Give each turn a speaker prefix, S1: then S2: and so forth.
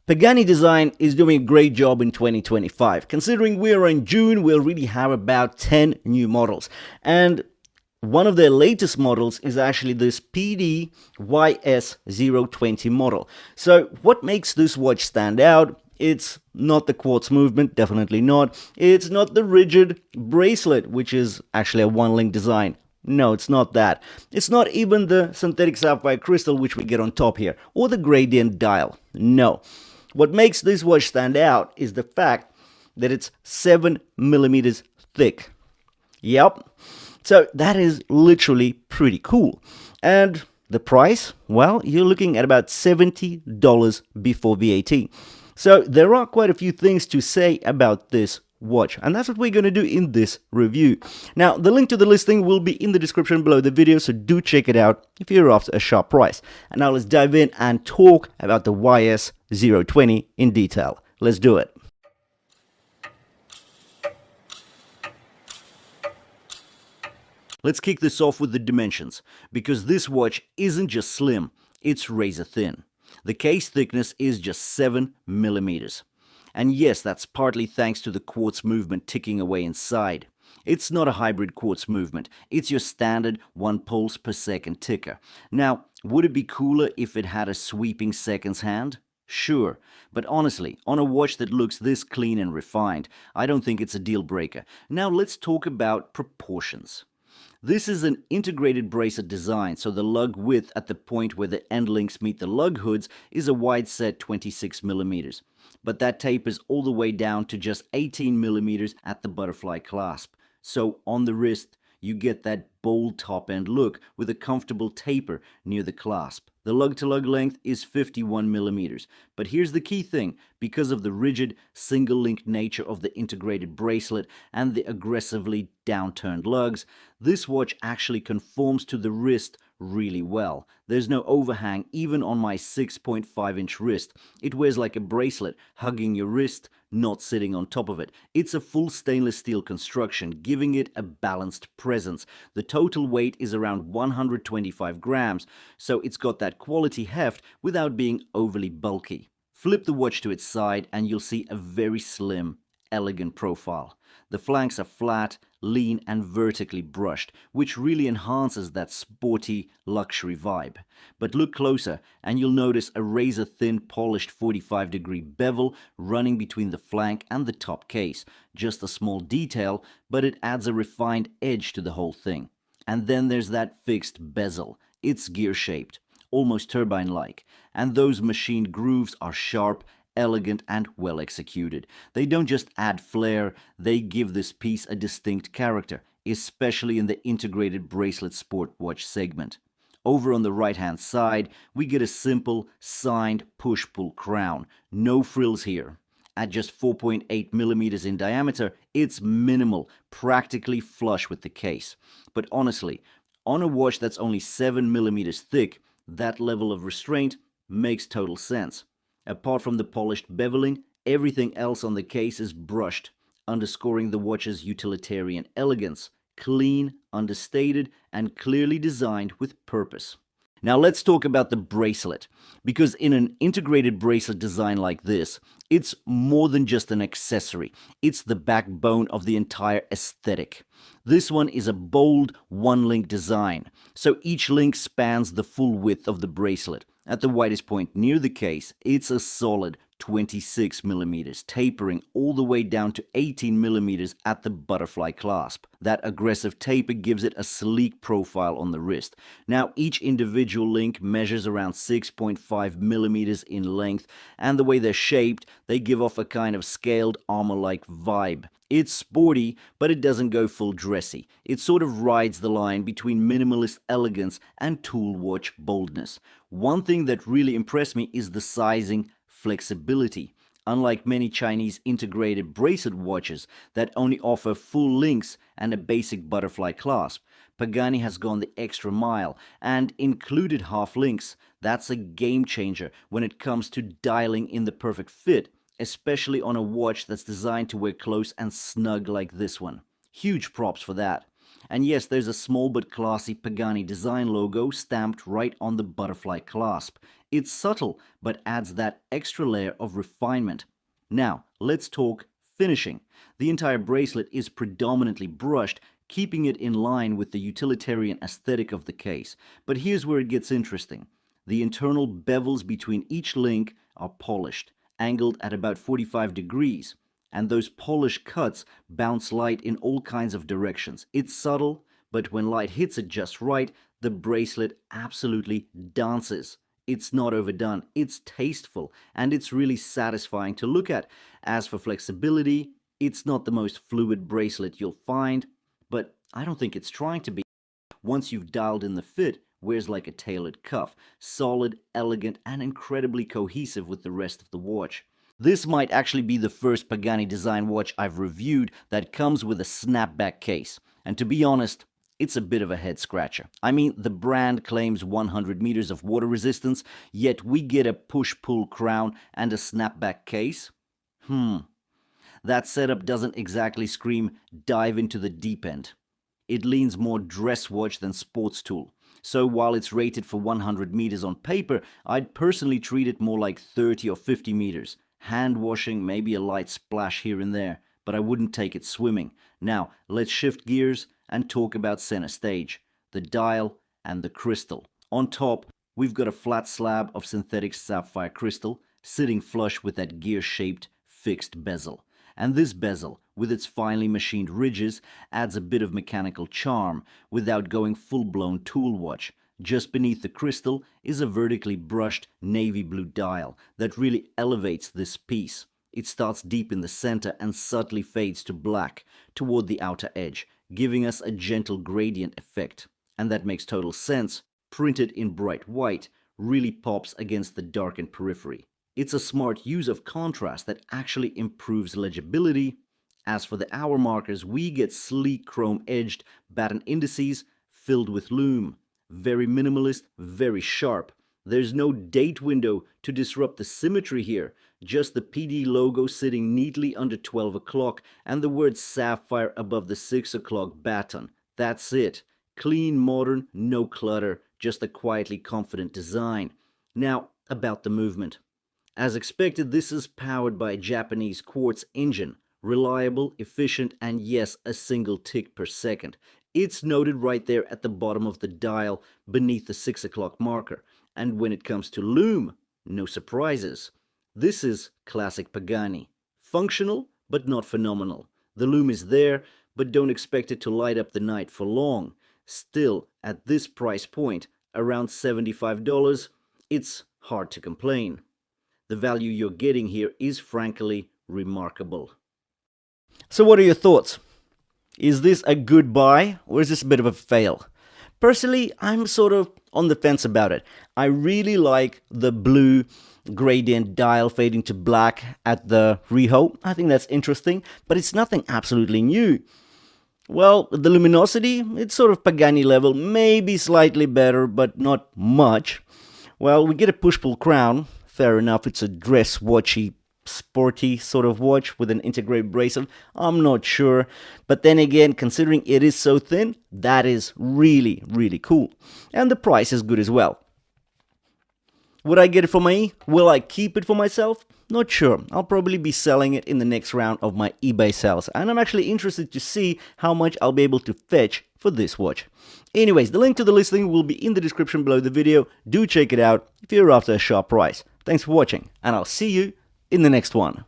S1: Pagani Design is doing a great job in 2025. Considering we're in June, we'll really have about 10 new models. And one of their latest models is actually this PDYS020 model. So what makes this watch stand out? It's not the quartz movement, definitely not. It's not the rigid bracelet, which is actually a one-link design. No, it's not that. It's not even the synthetic sapphire crystal, which we get on top here, or the gradient dial. No. What makes this watch stand out is the fact that it's 7 millimeters thick. Yep. So that is literally pretty cool. And the price? Well, you're looking at about $70 before VAT. So there are quite a few things to say about this watch, and that's what we're going to do in this review. Now, the link to the listing will be in the description below the video, so do check it out if you're after a sharp price. And now let's dive in and talk about the YS020 in detail. Let's do it. Let's kick this off with the dimensions, because this watch isn't just slim, it's razor thin. The case thickness is just 7 millimeters. And yes, that's partly thanks to the quartz movement ticking away inside. It's not a hybrid quartz movement, it's your standard 1 pulse per second ticker. Now, would it be cooler if it had a sweeping seconds hand? Sure, but honestly, on a watch that looks this clean and refined, I don't think it's a deal breaker. Now let's talk about proportions. This is an integrated bracelet design, so the lug width at the point where the end links meet the lug hoods is a wide set 26 millimeters. But that tapers all the way down to just 18 millimeters at the butterfly clasp. So on the wrist, you get that bold top end look with a comfortable taper near the clasp. The lug-to-lug length is 51 millimeters. But here's the key thing: because of the rigid, single-link nature of the integrated bracelet and the aggressively downturned lugs, this watch actually conforms to the wrist really well. There's no overhang even on my 6.5-inch wrist. It wears like a bracelet, hugging your wrist, not sitting on top of it. It's a full stainless steel construction, giving it a balanced presence. The total weight is around 125 grams, so it's got that quality heft without being overly bulky. Flip the watch to its side and you'll see a very slim, elegant profile. The flanks are flat, lean and vertically brushed, which really enhances that sporty luxury vibe. But look closer and you'll notice a razor-thin polished 45-degree bevel running between the flank and the top case. Just a small detail, but it adds a refined edge to the whole thing. And then there's that fixed bezel. It's gear-shaped, almost turbine-like, and those machined grooves are sharp, elegant and well executed. They don't just add flair, they give this piece a distinct character, especially in the integrated bracelet sport watch segment. Over on the right hand side, we get a simple signed push-pull crown. No frills here. At just 4.8 millimeters in diameter, it's minimal, practically flush with the case. But honestly, on a watch that's only 7 millimeters thick, that level of restraint makes total sense. Apart from the polished beveling, everything else on the case is brushed, underscoring the watch's utilitarian elegance, clean, understated, and clearly designed with purpose. Now let's talk about the bracelet, because in an integrated bracelet design like this, it's more than just an accessory. It's the backbone of the entire aesthetic. This one is a bold one-link design, so each link spans the full width of the bracelet. At the widest point near the case, it's a solid 26 millimeters, tapering all the way down to 18 millimeters at the butterfly clasp. That aggressive taper gives it a sleek profile on the wrist. Now, each individual link measures around 6.5 millimeters in length, and the way they're shaped, they give off a kind of scaled armor-like vibe. It's sporty, but it doesn't go full dressy. It sort of rides the line between minimalist elegance and tool watch boldness. One thing that really impressed me is the sizing flexibility. Unlike many Chinese integrated bracelet watches that only offer full links and a basic butterfly clasp, Pagani has gone the extra mile and included half links. That's a game changer when it comes to dialing in the perfect fit, especially on a watch that's designed to wear close and snug like this one. Huge props for that. And yes, there's a small but classy Pagani Design logo stamped right on the butterfly clasp. It's subtle, but adds that extra layer of refinement. Now, let's talk finishing. The entire bracelet is predominantly brushed, keeping it in line with the utilitarian aesthetic of the case. But here's where it gets interesting. The internal bevels between each link are polished, angled at about 45 degrees. And those polished cuts bounce light in all kinds of directions. It's subtle, but when light hits it just right, the bracelet absolutely dances. It's not overdone, it's tasteful, and it's really satisfying to look at. As for flexibility, it's not the most fluid bracelet you'll find, but I don't think it's trying to be. Once you've dialed in the fit, wears like a tailored cuff, solid, elegant, and incredibly cohesive with the rest of the watch. This might actually be the first Pagani Design watch I've reviewed that comes with a snapback case. And to be honest, it's a bit of a head scratcher. I mean, the brand claims 100 meters of water resistance, yet we get a push-pull crown and a snapback case? That setup doesn't exactly scream dive into the deep end. It leans more dress watch than sports tool. So while it's rated for 100 meters on paper, I'd personally treat it more like 30 or 50 meters. Hand washing, maybe a light splash here and there, but I wouldn't take it swimming. Now, let's shift gears and talk about center stage, the dial and the crystal. On top, we've got a flat slab of synthetic sapphire crystal sitting flush with that gear-shaped fixed bezel. And this bezel, with its finely machined ridges, adds a bit of mechanical charm without going full-blown tool watch. Just beneath the crystal is a vertically brushed navy blue dial that really elevates this piece. It starts deep in the center and subtly fades to black toward the outer edge, giving us a gentle gradient effect. And that makes total sense. Printed in bright white, really pops against the darkened periphery. It's a smart use of contrast that actually improves legibility. As for the hour markers, we get sleek chrome-edged batten indices filled with lume. Very minimalist, very sharp. There's no date window to disrupt the symmetry here. Just the PD logo sitting neatly under 12 o'clock and the word sapphire above the 6 o'clock baton. That's it. Clean, modern, no clutter, just a quietly confident design. Now, about the movement. As expected, this is powered by a Japanese Quartz engine. Reliable, efficient, and yes, a single tick per second. It's noted right there at the bottom of the dial beneath the 6 o'clock marker. And when it comes to lume, no surprises. This is classic Pagani. Functional, but not phenomenal. The lume is there, but don't expect it to light up the night for long. Still, at this price point, around $75, it's hard to complain. The value you're getting here is frankly remarkable. So what are your thoughts? Is this a good buy or is this a bit of a fail? Personally, I'm sort of on the fence about it. I really like the blue gradient dial fading to black at the reho. I think that's interesting, but it's nothing absolutely new. Well, the luminosity, it's sort of Pagani level, maybe slightly better, but not much. Well, we get a push-pull crown. Fair enough, it's a dress watchy, sporty sort of watch with an integrated bracelet. I'm not sure. But then again, considering it is so thin, that is really, really cool. And the price is good as well. Would I get it for my E? Will I keep it for myself? Not sure. I'll probably be selling it in the next round of my eBay sales. And I'm actually interested to see how much I'll be able to fetch for this watch. Anyways, the link to the listing will be in the description below the video. Do check it out if you're after a sharp price. Thanks for watching, and I'll see you in the next one.